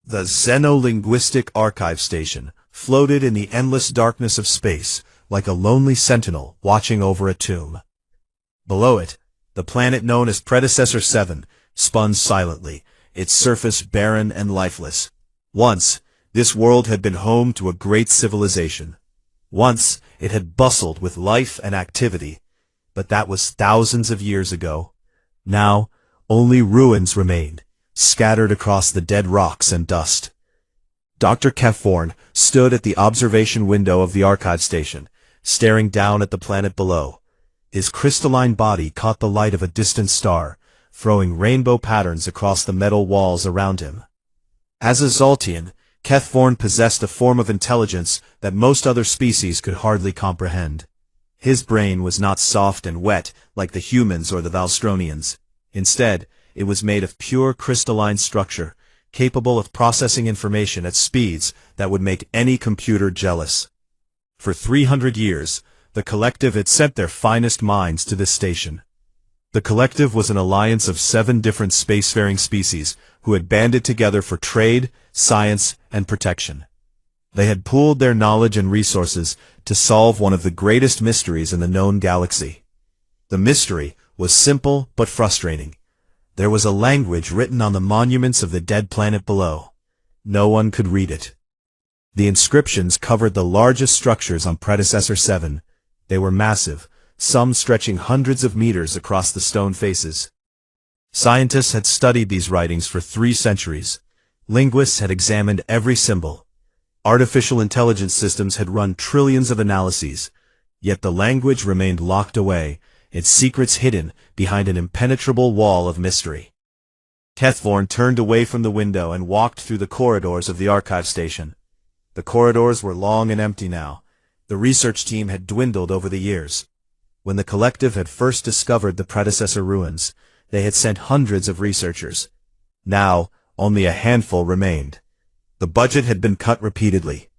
The Xenolinguistic Archive Station floated in the endless darkness of space, like a lonely sentinel watching over a tomb. Below it, the planet known as Predecessor 7 spun silently, its surface barren and lifeless. Once, this world had been home to a great civilization. Once, it had bustled with life and activity. But that was thousands of years ago. Now, only ruins remained, scattered across the dead rocks and dust. Dr. Kefforn stood at the observation window of the archive station, staring down at the planet below. His crystalline body caught the light of a distant star, throwing rainbow patterns across the metal walls around him. As a Zoltian, Kefforn possessed a form of intelligence that most other species could hardly comprehend. His brain was not soft and wet like the humans or the Valstronians. Instead, it was made of pure crystalline structure, capable of processing information at speeds that would make any computer jealous. For 300 years, the Collective had sent their finest minds to this station. The Collective was an alliance of 7 different spacefaring species who had banded together for trade, science, and protection. They had pooled their knowledge and resources to solve one of the greatest mysteries in the known galaxy. The mystery was simple but frustrating. There was a language written on the monuments of the dead planet below. No one could read it. The inscriptions covered the largest structures on Predecessor 7. They were massive, some stretching hundreds of meters across the stone faces. Scientists had studied these writings for 3 centuries. Linguists had examined every symbol. Artificial intelligence systems had run trillions of analyses. Yet the language remained locked away, its secrets hidden behind an impenetrable wall of mystery. Kefforn turned away from the window and walked through the corridors of the archive station. The corridors were long and empty now. The research team had dwindled over the years. When the Collective had first discovered the Predecessor ruins, they had sent hundreds of researchers. Now, only a handful remained. The budget had been cut repeatedly.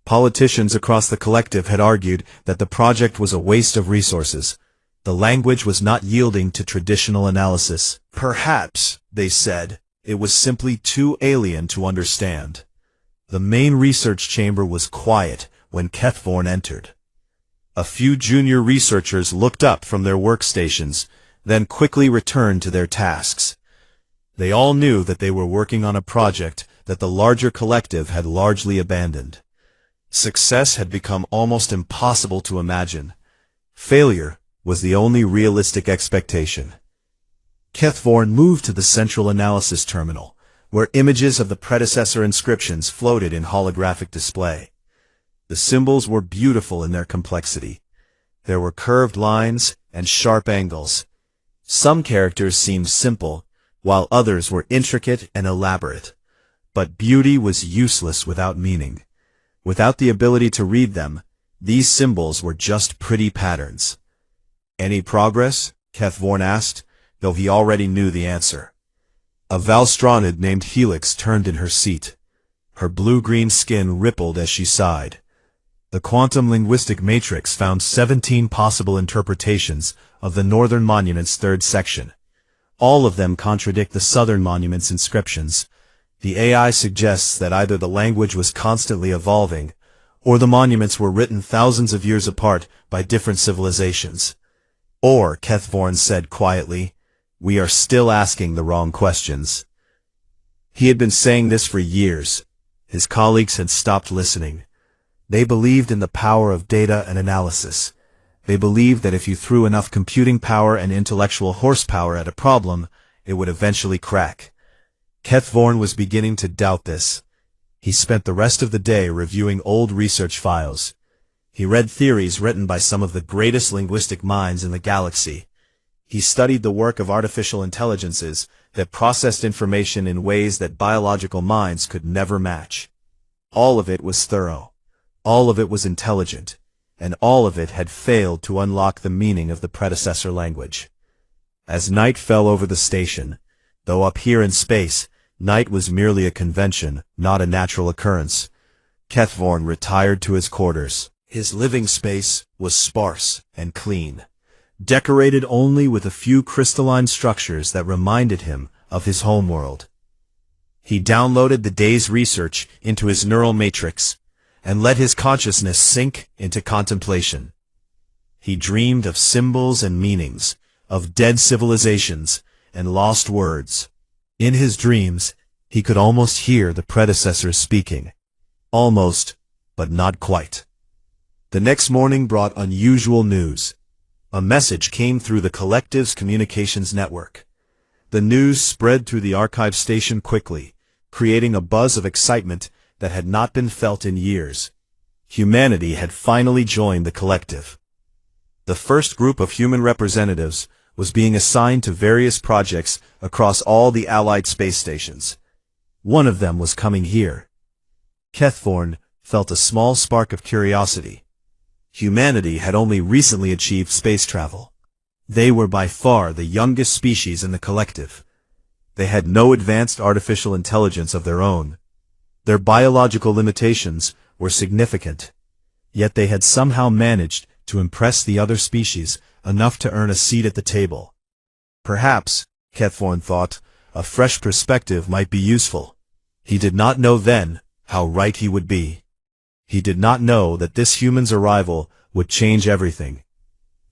Politicians across the Collective had argued that the project was a waste of resources. The language was not yielding to traditional analysis. Perhaps, they said, it was simply too alien to understand. The main research chamber was quiet when Kefforn entered. A few junior researchers looked up from their workstations, then quickly returned to their tasks. They all knew that they were working on a project that the larger Collective had largely abandoned. Success had become almost impossible to imagine. Failure was the only realistic expectation. Kefforn moved to the central analysis terminal, where images of the Predecessor inscriptions floated in holographic display. The symbols were beautiful in their complexity. There were curved lines and sharp angles. Some characters seemed simple, while others were intricate and elaborate. But beauty was useless without meaning. Without the ability to read them, these symbols were just pretty patterns. "Any progress?" Kefforn asked, though he already knew the answer. A Valstronid named Helix turned in her seat. Her blue-green skin rippled as she sighed. The quantum linguistic matrix found 17 possible interpretations of the Northern Monument's 3rd section. All of them contradict the Southern Monument's inscriptions. The AI suggests that either the language was constantly evolving, or the monuments were written thousands of years apart by different civilizations. Or, Kefforn said quietly, we are still asking the wrong questions. He had been saying this for years. His colleagues had stopped listening. They believed in the power of data and analysis. They believed that if you threw enough computing power and intellectual horsepower at a problem, it would eventually crack. Kefforn was beginning to doubt this. He spent the rest of the day reviewing old research files. He read theories written by some of the greatest linguistic minds in the galaxy. He studied the work of artificial intelligences that processed information in ways that biological minds could never match. All of it was thorough. All of it was intelligent. And all of it had failed to unlock the meaning of the Predecessor language. As night fell over the station, though up here in space, night was merely a convention, not a natural occurrence, Kefforn retired to his quarters. His living space was sparse and clean, decorated only with a few crystalline structures that reminded him of his homeworld. He downloaded the day's research into his neural matrix and let his consciousness sink into contemplation. He dreamed of symbols and meanings, of dead civilizations and lost words. In his dreams, he could almost hear the predecessors speaking. Almost, but not quite. The next morning brought unusual news. A message came through the collective's communications network. The news spread through the archive station quickly, creating a buzz of excitement that had not been felt in years. Humanity had finally joined the collective. The first group of human representatives was being assigned to various projects across all the Allied space stations. One of them was coming here. Kethvorn felt a small spark of curiosity. Humanity had only recently achieved space travel. They were by far the youngest species in the collective. They had no advanced artificial intelligence of their own. Their biological limitations were significant, yet they had somehow managed to impress the other species enough to earn a seat at the table. Perhaps, Kethvorn thought, a fresh perspective might be useful. He did not know then how right he would be. He did not know that this human's arrival would change everything.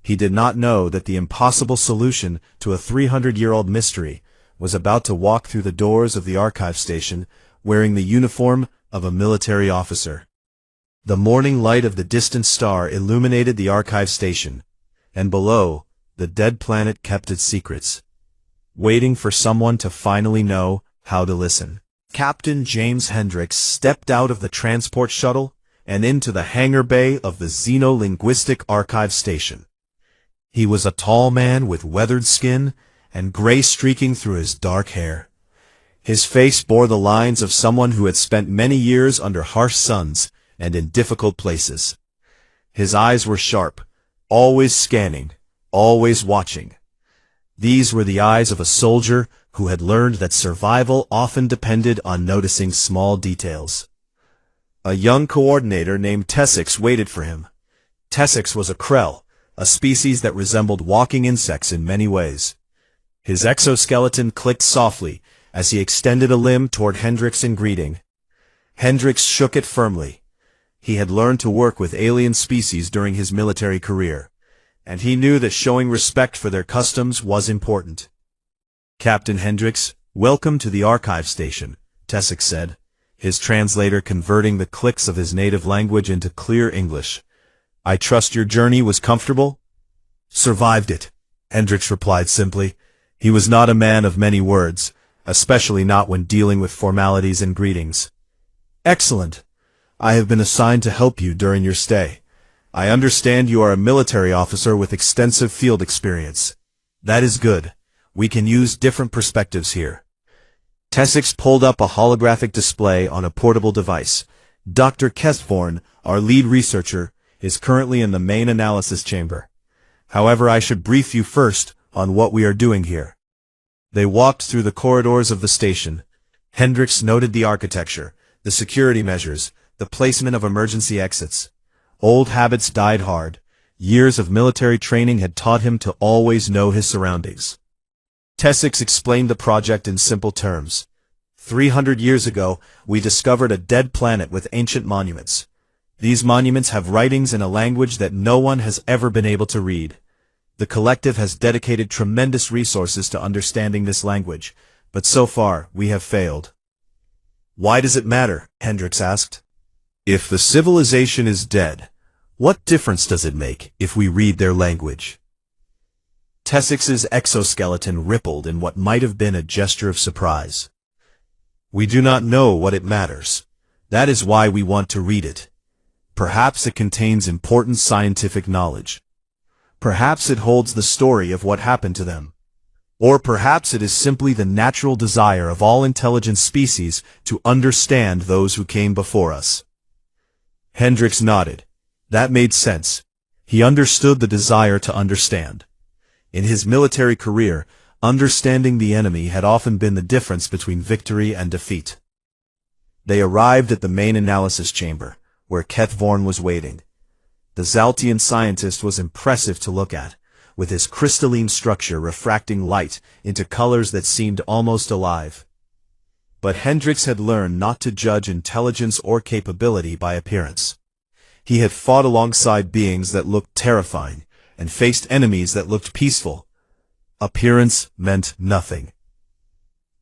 He did not know that the impossible solution to a 300-year-old mystery was about to walk through the doors of the archive station wearing the uniform of a military officer. The morning light of the distant star illuminated the archive station, and below, the dead planet kept its secrets, waiting for someone to finally know how to listen. Captain James Hendricks stepped out of the transport shuttle and into the hangar bay of the Xenolinguistic Archive Station. He was a tall man with weathered skin and gray streaking through his dark hair. His face bore the lines of someone who had spent many years under harsh suns and in difficult places. His eyes were sharp, always scanning, always watching. These were the eyes of a soldier who had learned that survival often depended on noticing small details. A young coordinator named Tessix waited for him. Tessix was a krell, a species that resembled walking insects in many ways. His exoskeleton clicked softly as he extended a limb toward Hendricks in greeting. Hendricks shook it firmly. He had learned to work with alien species during his military career, and he knew that showing respect for their customs was important. "Captain Hendricks, welcome to the archive station," Tessix said, his translator converting the clicks of his native language into clear English. "I trust your journey was comfortable?" "Survived it," Hendricks replied simply. He was not a man of many words, especially not when dealing with formalities and greetings. "Excellent. I have been assigned to help you during your stay. I understand you are a military officer with extensive field experience. That is good. We can use different perspectives here." Tessix pulled up a holographic display on a portable device. "Dr. Kethvorn, our lead researcher, is currently in the main analysis chamber. However, I should brief you first on what we are doing here." They walked through the corridors of the station. Hendricks noted the architecture, the security measures, the placement of emergency exits. Old habits died hard. Years of military training had taught him to always know his surroundings. Tessix explained the project in simple terms. 300 years ago, we discovered a dead planet with ancient monuments. These monuments have writings in a language that no one has ever been able to read. The collective has dedicated tremendous resources to understanding this language, but so far we have failed. "Why does it matter?" Hendricks asked. "If the civilization is dead, what difference does it make if we read their language?" Tessix's exoskeleton rippled in what might have been a gesture of surprise. "We do not know what it matters. That is why we want to read it. Perhaps it contains important scientific knowledge. Perhaps it holds the story of what happened to them. Or perhaps it is simply the natural desire of all intelligent species to understand those who came before us." Hendricks nodded. That made sense. He understood the desire to understand. In his military career, understanding the enemy had often been the difference between victory and defeat. They arrived at the main analysis chamber, where Kethvorn was waiting. The Zaltian scientist was impressive to look at, with his crystalline structure refracting light into colors that seemed almost alive. But Hendricks had learned not to judge intelligence or capability by appearance. He had fought alongside beings that looked terrifying, and faced enemies that looked peaceful. Appearance meant nothing.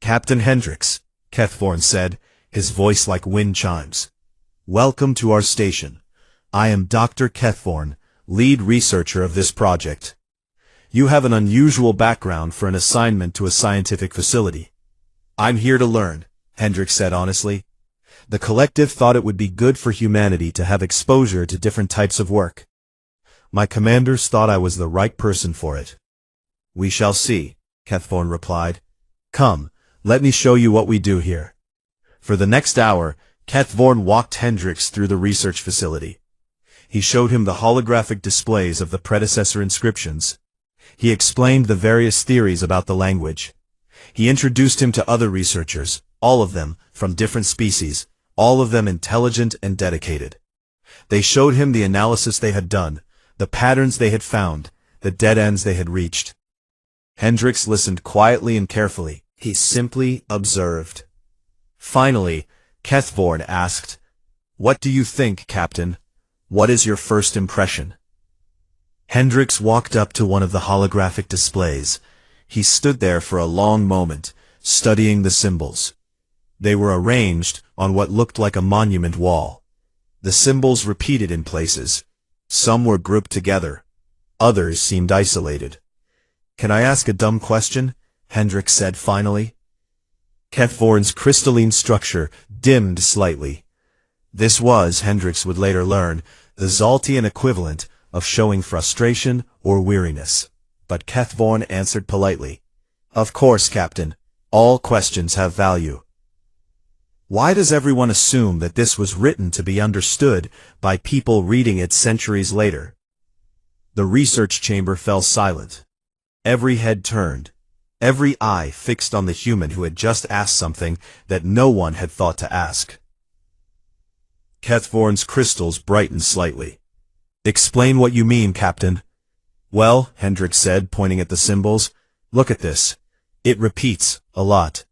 "Captain Hendricks," Kethvorn said, his voice like wind chimes. "Welcome to our station. I am Dr. Kethvorn, lead researcher of this project. You have an unusual background for an assignment to a scientific facility." "I'm here to learn," Hendricks said honestly. "The collective thought it would be good for humanity to have exposure to different types of work. My commanders thought I was the right person for it." "We shall see," Kethvorn replied. "Come, let me show you what we do here." For the next hour, Kethvorn walked Hendricks through the research facility. He showed him the holographic displays of the predecessor inscriptions. He explained the various theories about the language. He introduced him to other researchers, all of them from different species, all of them intelligent and dedicated. They showed him the analysis they had done, the patterns they had found, the dead ends they had reached. Hendricks listened quietly and carefully. He simply observed. Finally, Kethvorn asked, "What do you think, Captain? What is your first impression?" Hendricks walked up to one of the holographic displays. He stood there for a long moment, studying the symbols. They were arranged on what looked like a monument wall. The symbols repeated in places. Some were grouped together. Others seemed isolated. "Can I ask a dumb question?" Hendricks said finally. Kethvorn's crystalline structure dimmed slightly. This was, Hendricks would later learn, the Zaltian equivalent of showing frustration or weariness. But Kethvorn answered politely, "Of course, Captain. All questions have value." Why does everyone assume that this was written to be understood by people reading it centuries later? The research chamber fell silent. Every head turned. Every eye fixed on the human who had just asked something that no one had thought to ask. Kethvorn's crystals brightened slightly. "Explain what you mean, Captain." "Well," Hendricks said, pointing at the symbols, "look at this. It repeats a lot.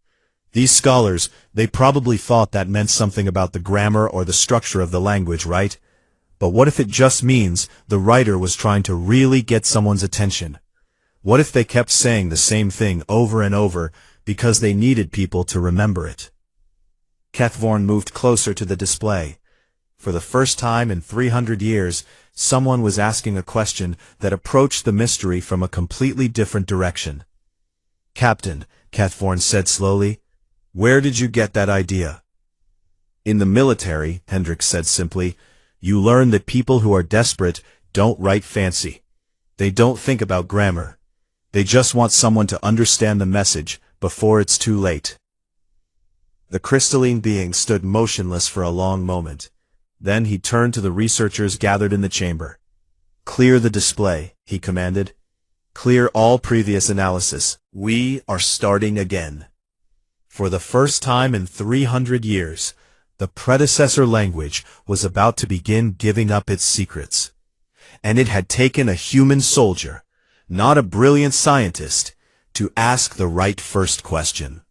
These scholars, they probably thought that meant something about the grammar or the structure of the language, right? But what if it just means the writer was trying to really get someone's attention? What if they kept saying the same thing over and over because they needed people to remember it?" Kethvorn moved closer to the display. For the first time in 300 years, someone was asking a question that approached the mystery from a completely different direction. "Captain," Kethvorn said slowly, "where did you get that idea?" "In the military," Hendricks said simply, "you learn that people who are desperate don't write fancy. They don't think about grammar. They just want someone to understand the message before it's too late." The crystalline being stood motionless for a long moment. Then he turned to the researchers gathered in the chamber. "Clear the display," he commanded. "Clear all previous analysis. We are starting again." For the first time in 300 years, the predecessor language was about to begin giving up its secrets. And it had taken a human soldier, not a brilliant scientist, to ask the right first question.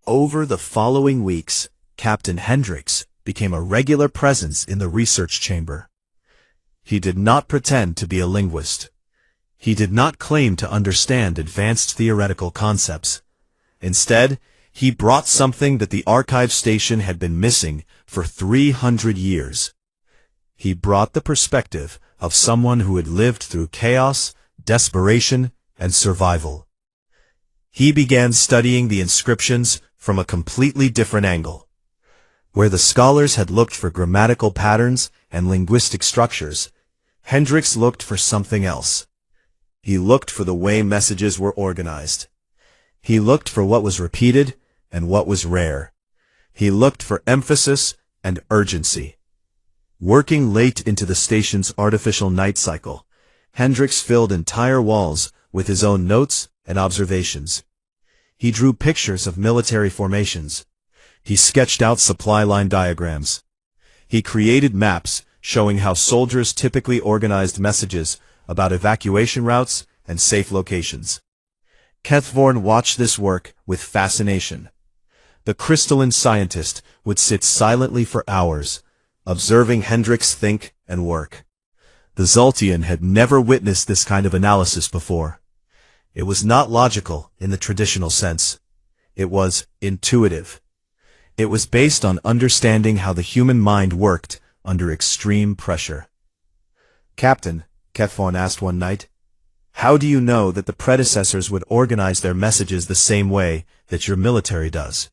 Over the following weeks, Captain Hendricks became a regular presence in the research chamber. He did not pretend to be a linguist. He did not claim to understand advanced theoretical concepts. Instead, he brought something that the archive station had been missing for 300 years. He brought the perspective of someone who had lived through chaos, desperation, and survival. He began studying the inscriptions from a completely different angle. Where the scholars had looked for grammatical patterns and linguistic structures, Hendricks looked for something else. He looked for the way messages were organized. He looked for what was repeated and what was rare. He looked for emphasis and urgency. Working late into the station's artificial night cycle, Hendricks filled entire walls with his own notes and observations. He drew pictures of military formations. He sketched out supply line diagrams. He created maps showing how soldiers typically organized messages about evacuation routes and safe locations. Kethvorn watched this work with fascination. the crystalline scientist would sit silently for hours, observing Hendrix think and work. The Zoltian had never witnessed this kind of analysis before. It was not logical in the traditional sense. It was intuitive. It was based on understanding how the human mind worked under extreme pressure. "Captain," Kethvon asked one night, "how do you know that the predecessors would organize their messages the same way that your military does?"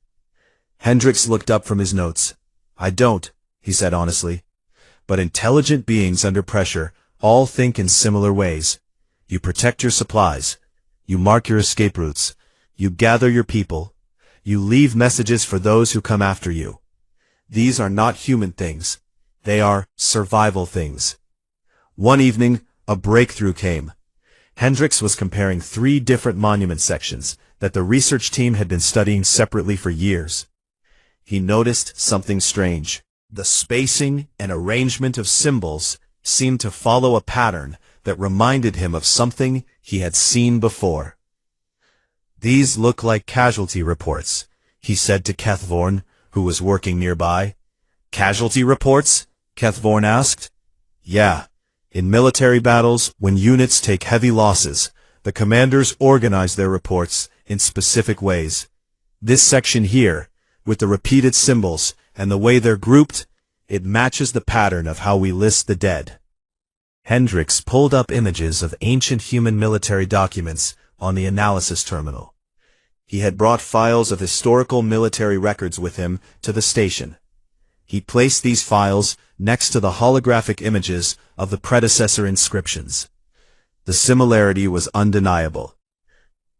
Hendrix looked up from his notes. "I don't," he said honestly. "But intelligent beings under pressure all think in similar ways. You protect your supplies. You mark your escape routes. You gather your people. You leave messages for those who come after you. These are not human things. They are survival things." One evening, a breakthrough came. Hendrix was comparing 3 different monument sections that the research team had been studying separately for years. He noticed something strange. The spacing and arrangement of symbols seemed to follow a pattern that reminded him of something he had seen before. "These look like casualty reports," he said to Kethvorn, who was working nearby. "Casualty reports?" Kethvorn asked. "Yeah. In military battles, when units take heavy losses, the commanders organize their reports in specific ways. This section here, with the repeated symbols and the way they're grouped, it matches the pattern of how we list the dead." Hendrix pulled up images of ancient human military documents on the analysis terminal. He had brought files of historical military records with him to the station. He placed these files next to the holographic images of the predecessor inscriptions. The similarity was undeniable.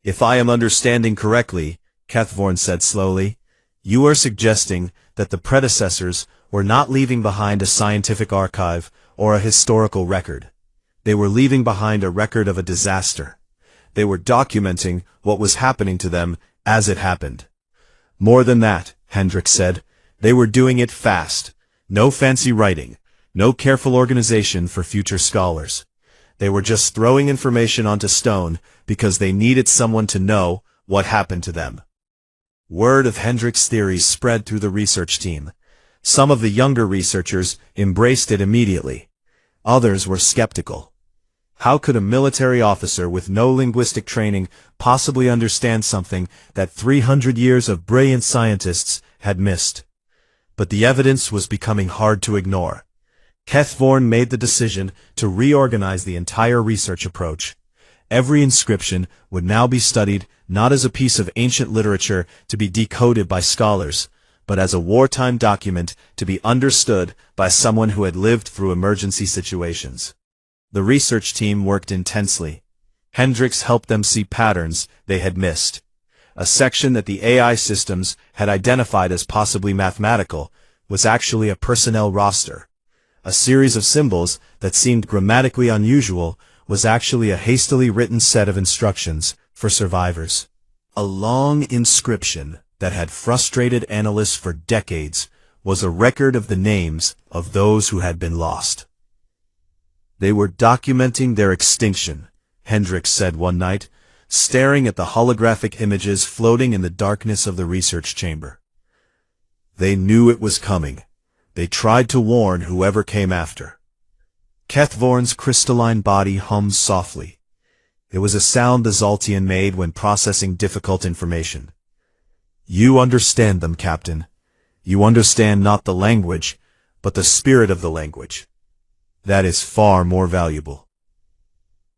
"If I am understanding correctly," Kethvorn said slowly, "you are suggesting that the predecessors were not leaving behind a scientific archive or a historical record. They were leaving behind a record of a disaster. They were documenting what was happening to them as it happened." "More than that," Hendrix said, "they were doing it fast. No fancy writing, no careful organization for future scholars. They were just throwing information onto stone because they needed someone to know what happened to them." Word of Hendrix's theories spread through the research team. Some of the younger researchers embraced it immediately. Others were skeptical. How could a military officer with no linguistic training possibly understand something that 300 years of brilliant scientists had missed? But the evidence was becoming hard to ignore. Kethvorn made the decision to reorganize the entire research approach. Every inscription would now be studied not as a piece of ancient literature to be decoded by scholars, but as a wartime document to be understood by someone who had lived through emergency situations. The research team worked intensely. Hendrix helped them see patterns they had missed. A section that the AI systems had identified as possibly mathematical was actually a personnel roster. A series of symbols that seemed grammatically unusual was actually a hastily written set of instructions for survivors. A long inscription that had frustrated analysts for decades was a record of the names of those who had been lost. "They were documenting their extinction," Hendrix said one night, staring at the holographic images floating in the darkness of the research chamber. "They knew it was coming. They tried to warn whoever came after." Kethvorn's crystalline body hummed softly. It was a sound the Zoltian made when processing difficult information. "You understand them, Captain. You understand not the language, but the spirit of the language. That is far more valuable."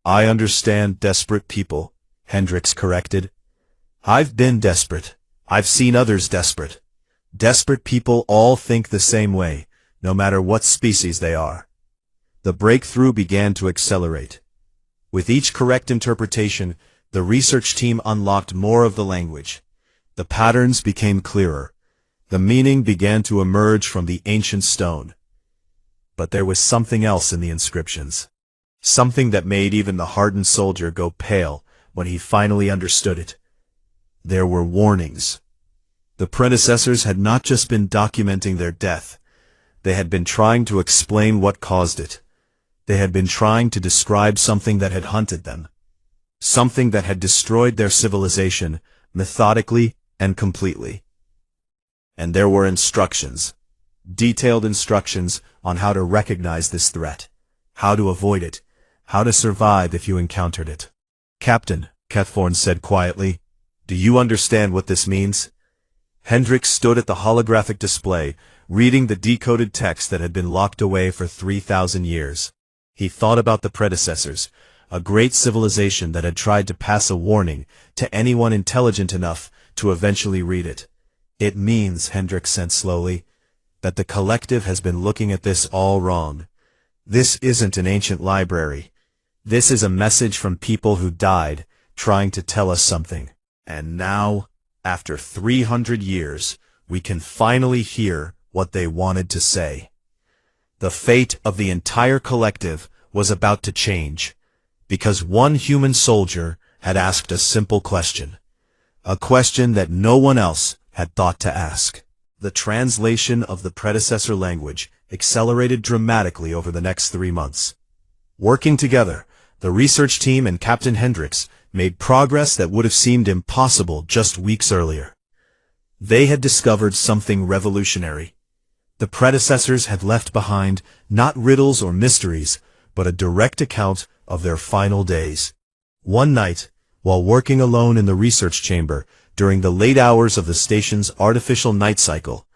"I understand desperate people," Hendrix corrected. "I've been desperate. I've seen others desperate. Desperate people all think the same way, no matter what species they are." The breakthrough began to accelerate. With each correct interpretation, the research team unlocked more of the language. The patterns became clearer. The meaning began to emerge from the ancient stone. But there was something else in the inscriptions. Something that made even the hardened soldier go pale when he finally understood it. There were warnings. The predecessors had not just been documenting their death. They had been trying to explain what caused it. They had been trying to describe something that had hunted them. Something that had destroyed their civilization, methodically and completely. And there were instructions. Detailed instructions on how to recognize this threat, how to avoid it, how to survive if you encountered it. "Captain," Kethorn said quietly, "do you understand what this means?" Hendricks stood at the holographic display, reading the decoded text that had been locked away for 3,000 years. He thought about the predecessors, a great civilization that had tried to pass a warning to anyone intelligent enough to eventually read it. "It means," Hendricks said slowly, "that the collective has been looking at this all wrong. This isn't an ancient library. This is a message from people who died, trying to tell us something. And now, after 300 years, we can finally hear what they wanted to say." The fate of the entire collective was about to change, because one human soldier had asked a simple question. A question that no one else had thought to ask. The translation of the predecessor language accelerated dramatically over the next 3 months. Working together, the research team and Captain Hendricks made progress that would have seemed impossible just weeks earlier. They had discovered something revolutionary. The predecessors had left behind not riddles or mysteries, but a direct account of their final days. One night, while working alone in the research chamber during the late hours of the station's artificial night cycle,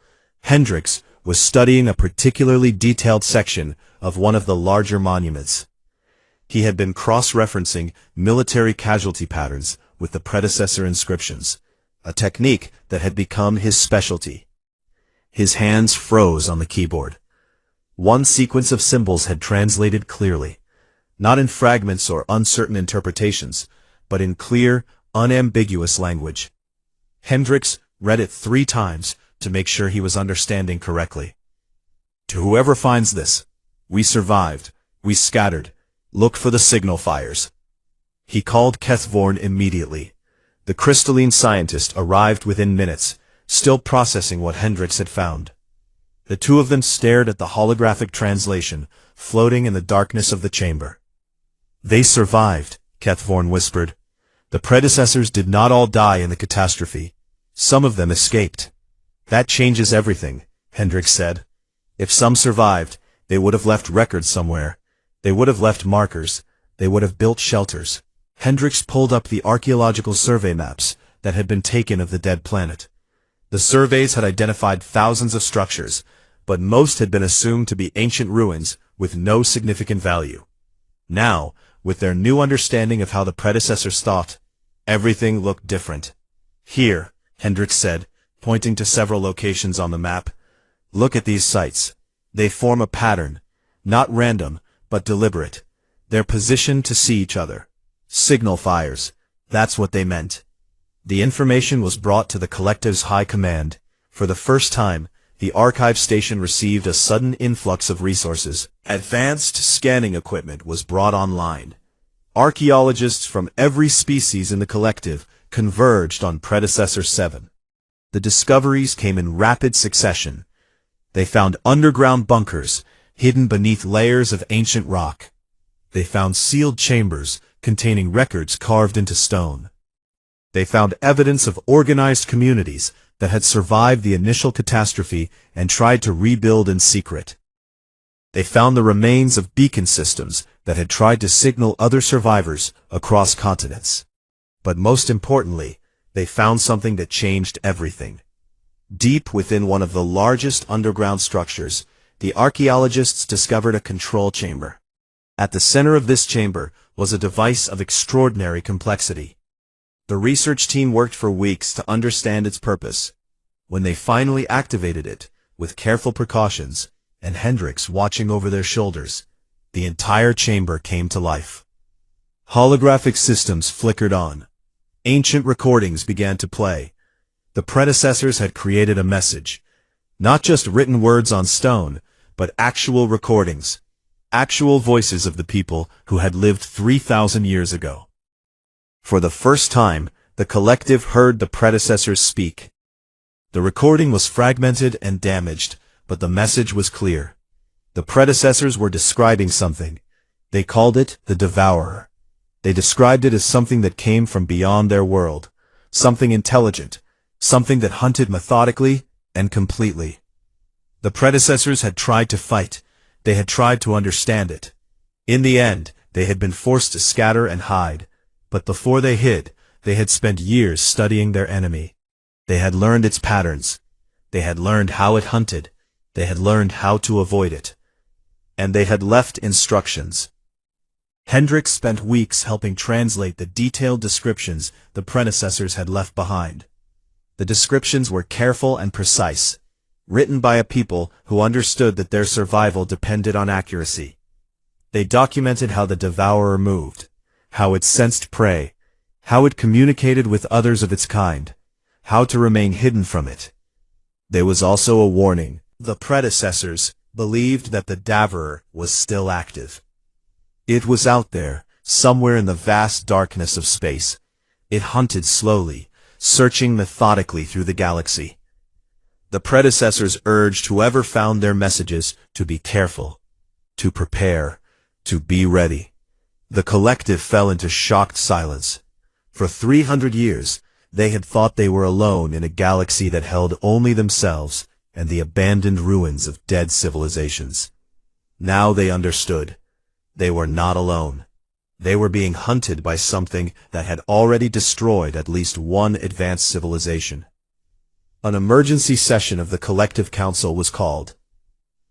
Hendricks was studying a particularly detailed section of one of the larger monuments. He had been cross-referencing military casualty patterns with the predecessor inscriptions, a technique that had become his specialty. His hands froze on the keyboard. One sequence of symbols had translated clearly, not in fragments or uncertain interpretations, but in clear, unambiguous language. Hendricks read it 3 times to make sure he was understanding correctly. "To whoever finds this, we survived, we scattered. Look for the signal fires." He called Kethorn immediately. The crystalline scientist arrived within minutes, still processing what Hendricks had found. The two of them stared at the holographic translation, floating in the darkness of the chamber. "They survived," Kethorn whispered. "The predecessors did not all die in the catastrophe. Some of them escaped." "That changes everything," Hendricks said. "If some survived, they would have left records somewhere. They would have left markers. They would have built shelters." Hendricks pulled up the archaeological survey maps that had been taken of the dead planet. The surveys had identified thousands of structures, but most had been assumed to be ancient ruins with no significant value. Now, with their new understanding of how the predecessors thought, everything looked different. "Here," Hendricks said, pointing to several locations on the map. "Look at these sites. They form a pattern, not random, but deliberate. They're positioned to see each other. Signal fires. That's what they meant." The information was brought to the collective's high command. For the first time, the archive station received a sudden influx of resources. Advanced scanning equipment was brought online. Archaeologists from every species in the collective converged on Predecessor 7. The discoveries came in rapid succession. They found underground bunkers, hidden beneath layers of ancient rock. They found sealed chambers containing records carved into stone. They found evidence of organized communities that had survived the initial catastrophe and tried to rebuild in secret. They found the remains of beacon systems that had tried to signal other survivors across continents. But most importantly, they found something that changed everything. Deep within one of the largest underground structures, the archaeologists discovered a control chamber. At the center of this chamber was a device of extraordinary complexity. The research team worked for weeks to understand its purpose. When they finally activated it, with careful precautions, and Hendricks watching over their shoulders, the entire chamber came to life. Holographic systems flickered on. Ancient recordings began to play. The predecessors had created a message. Not just written words on stone, but actual recordings. Actual voices of the people who had lived 3,000 years ago. For the first time, the collective heard the predecessors speak. The recording was fragmented and damaged, but the message was clear. The predecessors were describing something. They called it the Devourer. They described it as something that came from beyond their world, something intelligent, something that hunted methodically, and completely. The predecessors had tried to fight. They had tried to understand it. In the end, they had been forced to scatter and hide. But before they hid, they had spent years studying their enemy. They had learned its patterns. They had learned how it hunted. They had learned how to avoid it. And they had left instructions. Hendrix spent weeks helping translate the detailed descriptions the predecessors had left behind. The descriptions were careful and precise, written by a people who understood that their survival depended on accuracy. They documented how the devourer moved, how it sensed prey, how it communicated with others of its kind, how to remain hidden from it. There was also a warning. The predecessors believed that the devourer was still active. It was out there, somewhere in the vast darkness of space. It hunted slowly, searching methodically through the galaxy. The predecessors urged whoever found their messages to be careful, to prepare, to be ready. The collective fell into shocked silence. For 300 years, they had thought they were alone in a galaxy that held only themselves and the abandoned ruins of dead civilizations. Now they understood. They were not alone. They were being hunted by something that had already destroyed at least one advanced civilization. An emergency session of the Collective Council was called.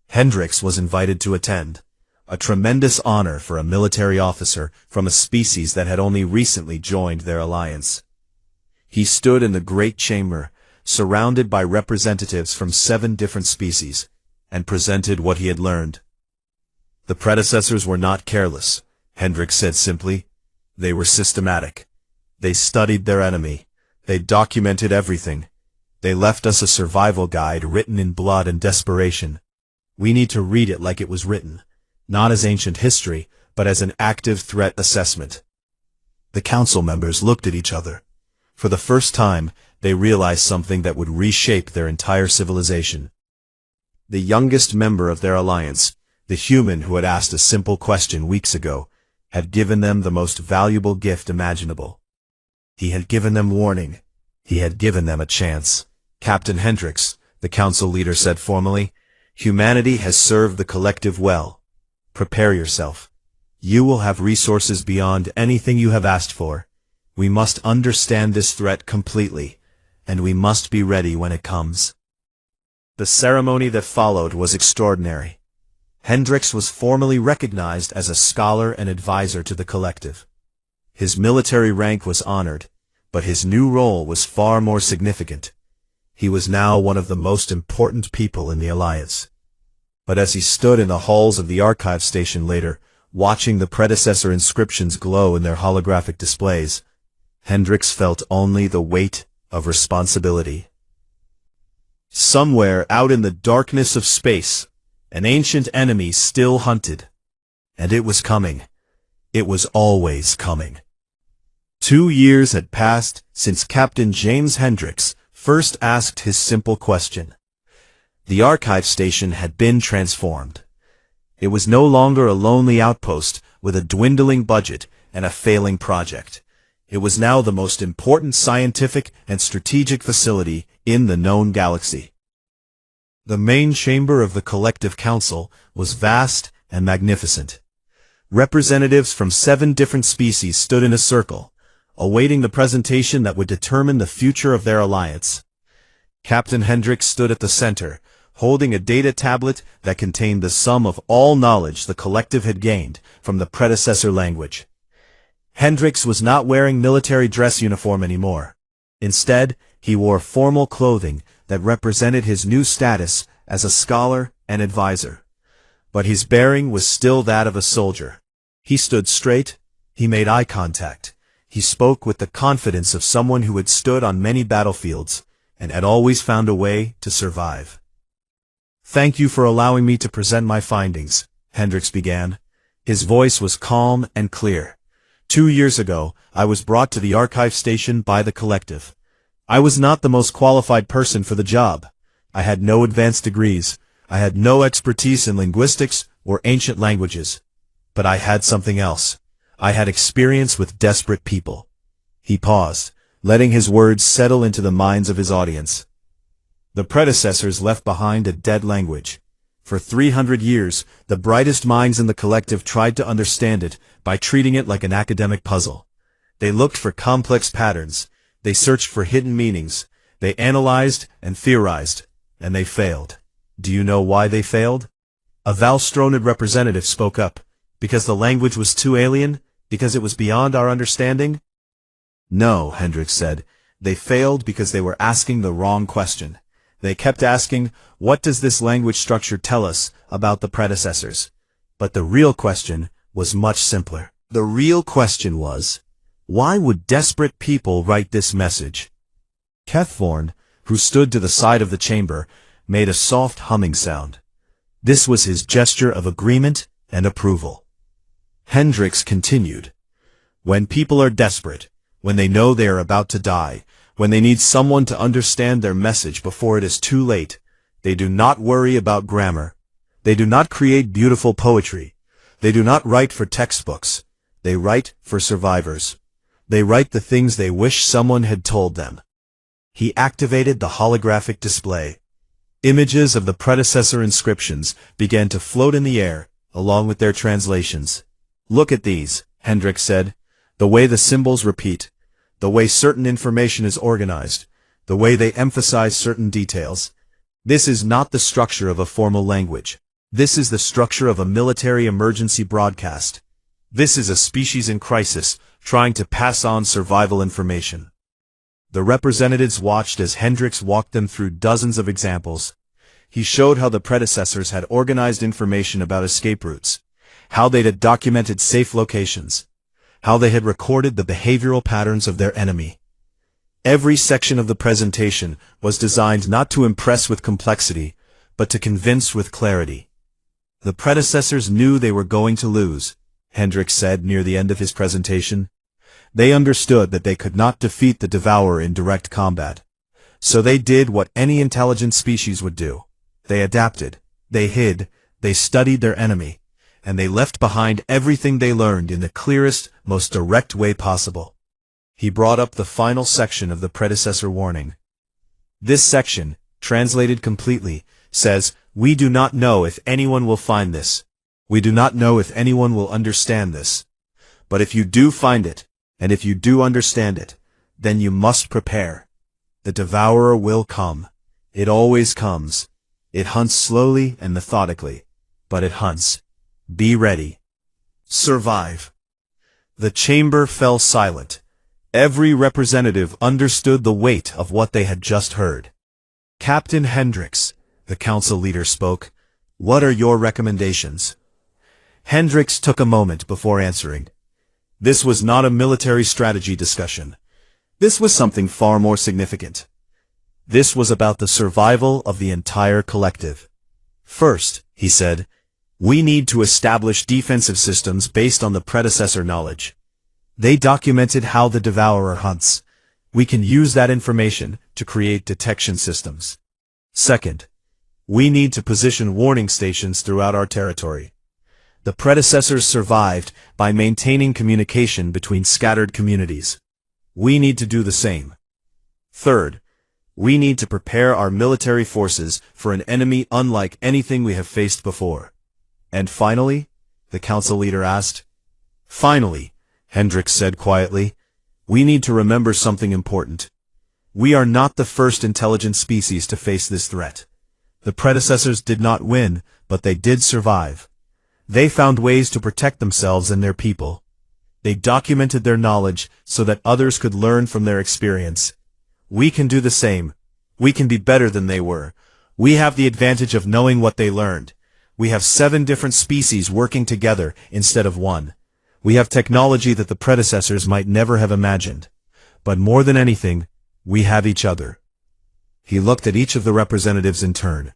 Hendrix was invited to attend, a tremendous honor for a military officer from a species that had only recently joined their alliance. He stood in the great chamber, surrounded by representatives from 7 different species, and presented what he had learned. The predecessors were not careless, Hendrix said simply. They were systematic. They studied their enemy. They documented everything. They left us a survival guide written in blood and desperation. We need to read it like it was written, not as ancient history, but as an active threat assessment. The council members looked at each other. For the first time, they realized something that would reshape their entire civilization. The youngest member of their alliance, the human who had asked a simple question weeks ago, had given them the most valuable gift imaginable. He had given them warning. He had given them a chance. Captain Hendrix, the council leader said formally, humanity has served the collective well. Prepare yourself. You will have resources beyond anything you have asked for. We must understand this threat completely, and we must be ready when it comes. The ceremony that followed was extraordinary. Hendrix was formally recognized as a scholar and advisor to the collective. His military rank was honored, but his new role was far more significant. He was now one of the most important people in the Alliance. But as he stood in the halls of the archive station later, watching the predecessor inscriptions glow in their holographic displays, Hendrix felt only the weight of responsibility. Somewhere out in the darkness of space, an ancient enemy still hunted. And it was coming. It was always coming. 2 years had passed since Captain James Hendrix first asked his simple question. The archive station had been transformed. It was no longer a lonely outpost with a dwindling budget and a failing project. It was now the most important scientific and strategic facility in the known galaxy. The main chamber of the Collective Council was vast and magnificent. Representatives from 7 different species stood in a circle, awaiting the presentation that would determine the future of their alliance. Captain Hendrix stood at the center, holding a data tablet that contained the sum of all knowledge the collective had gained from the predecessor language. Hendrix was not wearing military dress uniform anymore. Instead, he wore formal clothing that represented his new status as a scholar and advisor. But his bearing was still that of a soldier. He stood straight, he made eye contact, he spoke with the confidence of someone who had stood on many battlefields and had always found a way to survive. "Thank you for allowing me to present my findings," Hendrix began. His voice was calm and clear. 2 years ago, I was brought to the archive station by the collective. I was not the most qualified person for the job. I had no advanced degrees. I had no expertise in linguistics or ancient languages. But I had something else. I had experience with desperate people. He paused, letting his words settle into the minds of his audience. The predecessors left behind a dead language. For 300 years, the brightest minds in the collective tried to understand it by treating it like an academic puzzle. They looked for complex patterns, they searched for hidden meanings, they analyzed and theorized, and they failed. Do you know why they failed? A Valstronid representative spoke up. Because the language was too alien? Because it was beyond our understanding? No, Hendricks said. They failed because they were asking the wrong question. They kept asking, what does this language structure tell us about the predecessors? But the real question was much simpler. The real question was, why would desperate people write this message? Kethvorn, who stood to the side of the chamber, made a soft humming sound. This was his gesture of agreement and approval. Hendricks continued. When people are desperate, when they know they are about to die, when they need someone to understand their message before it is too late, they do not worry about grammar. They do not create beautiful poetry. They do not write for textbooks. They write for survivors. They write the things they wish someone had told them. He activated the holographic display. Images of the predecessor inscriptions began to float in the air, along with their translations. Look at these, Hendricks said. The way the symbols repeat, the way certain information is organized, the way they emphasize certain details. This is not the structure of a formal language. This is the structure of a military emergency broadcast. This is a species in crisis, trying to pass on survival information. The representatives watched as Hendricks walked them through dozens of examples. He showed how the predecessors had organized information about escape routes, how they had documented safe locations, how they had recorded the behavioral patterns of their enemy. Every section of the presentation was designed not to impress with complexity, but to convince with clarity. The predecessors knew they were going to lose, Hendricks said near the end of his presentation. They understood that they could not defeat the Devourer in direct combat. So they did what any intelligent species would do. They adapted, they hid, they studied their enemy, and they left behind everything they learned in the clearest, most direct way possible. He brought up the final section of the predecessor warning. This section, translated completely, says, "We do not know if anyone will find this. We do not know if anyone will understand this. But if you do find it, and if you do understand it, then you must prepare. The Devourer will come. It always comes. It hunts slowly and methodically, but it hunts. Be ready. Survive." The chamber fell silent. Every representative understood the weight of what they had just heard. "Captain Hendricks," the council leader spoke, "what are your recommendations?" Hendricks took a moment before answering. This was not a military strategy discussion. This was something far more significant. This was about the survival of the entire collective. First, he said, we need to establish defensive systems based on the predecessor knowledge. They documented how the Devourer hunts. We can use that information to create detection systems. Second, we need to position warning stations throughout our territory. The predecessors survived by maintaining communication between scattered communities. We need to do the same. Third, we need to prepare our military forces for an enemy unlike anything we have faced before. And finally, the council leader asked. Finally, Hendricks said quietly, we need to remember something important. We are not the first intelligent species to face this threat. The predecessors did not win, but they did survive. They found ways to protect themselves and their people. They documented their knowledge so that others could learn from their experience. We can do the same. We can be better than they were. We have the advantage of knowing what they learned. We have 7 different species working together instead of one. We have technology that the predecessors might never have imagined. But more than anything, we have each other. He looked at each of the representatives in turn.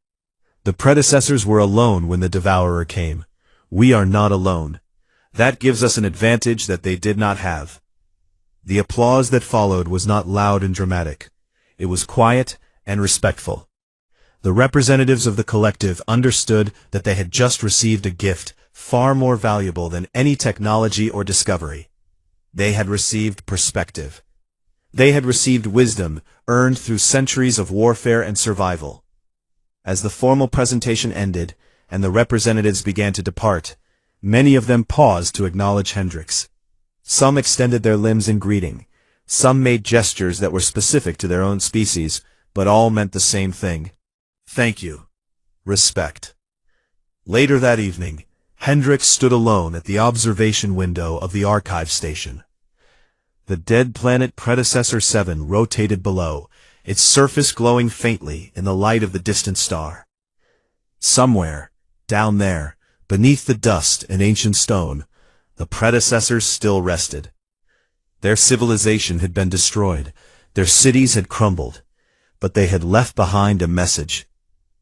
The predecessors were alone when the Devourer came. We are not alone. That gives us an advantage that they did not have. The applause that followed was not loud and dramatic. It was quiet and respectful. The representatives of the collective understood that they had just received a gift far more valuable than any technology or discovery. They had received perspective. They had received wisdom earned through centuries of warfare and survival. As the formal presentation ended and the representatives began to depart, many of them paused to acknowledge Hendricks. Some extended their limbs in greeting. Some made gestures that were specific to their own species, but all meant the same thing. Thank you. Respect. Later that evening, Hendricks stood alone at the observation window of the archive station. The dead planet Predecessor 7 rotated below, its surface glowing faintly in the light of the distant star. Somewhere, down there, beneath the dust and ancient stone, the predecessors still rested. Their civilization had been destroyed, their cities had crumbled, but they had left behind a message.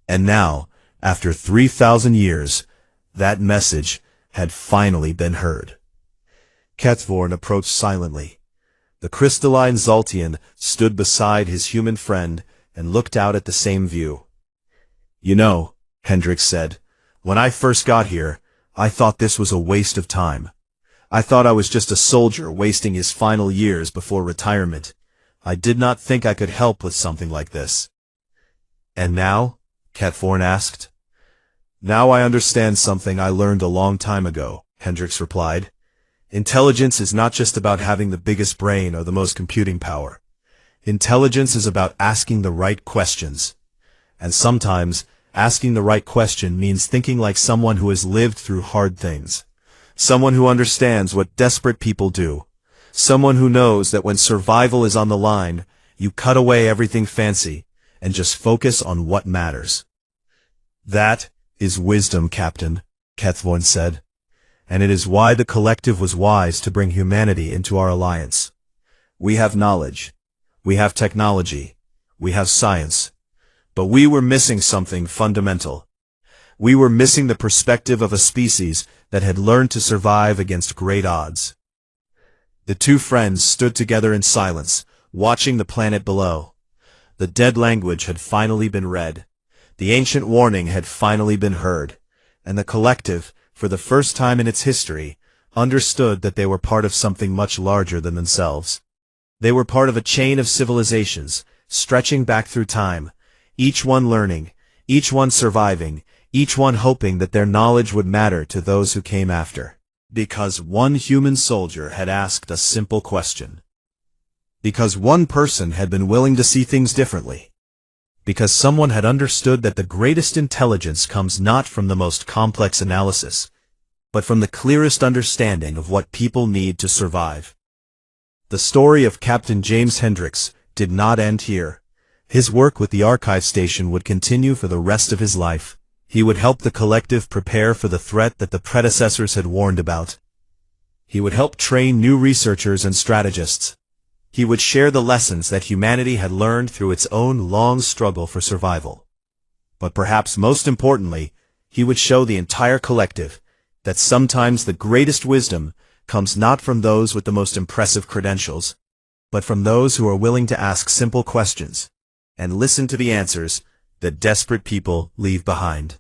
And now, after 3,000 years, that message had finally been heard. Ketvorn approached silently. The crystalline Zoltian stood beside his human friend and looked out at the same view. You know, Hendricks said, when I first got here, I thought this was a waste of time. I thought I was just a soldier wasting his final years before retirement. I did not think I could help with something like this. And now? Ketvorn asked. Now I understand something I learned a long time ago, Hendricks replied. Intelligence is not just about having the biggest brain or the most computing power. Intelligence is about asking the right questions. And sometimes, asking the right question means thinking like someone who has lived through hard things. Someone who understands what desperate people do. Someone who knows that when survival is on the line, you cut away everything fancy and just focus on what matters. That is wisdom, Captain, Ketvorn said. And it is why the collective was wise to bring humanity into our alliance. We have knowledge. We have technology. We have science. But we were missing something fundamental. We were missing the perspective of a species that had learned to survive against great odds. The two friends stood together in silence, watching the planet below. The dead language had finally been read. The ancient warning had finally been heard. And the collective, for the first time in its history, understood that they were part of something much larger than themselves. They were part of a chain of civilizations, stretching back through time, each one learning, each one surviving, each one hoping that their knowledge would matter to those who came after. Because one human soldier had asked a simple question. Because one person had been willing to see things differently. Because someone had understood that the greatest intelligence comes not from the most complex analysis, but from the clearest understanding of what people need to survive. The story of Captain James Hendricks did not end here. His work with the archive station would continue for the rest of his life. He would help the collective prepare for the threat that the predecessors had warned about. He would help train new researchers and strategists. He would share the lessons that humanity had learned through its own long struggle for survival. But perhaps most importantly, he would show the entire collective that sometimes the greatest wisdom comes not from those with the most impressive credentials, but from those who are willing to ask simple questions and listen to the answers that desperate people leave behind.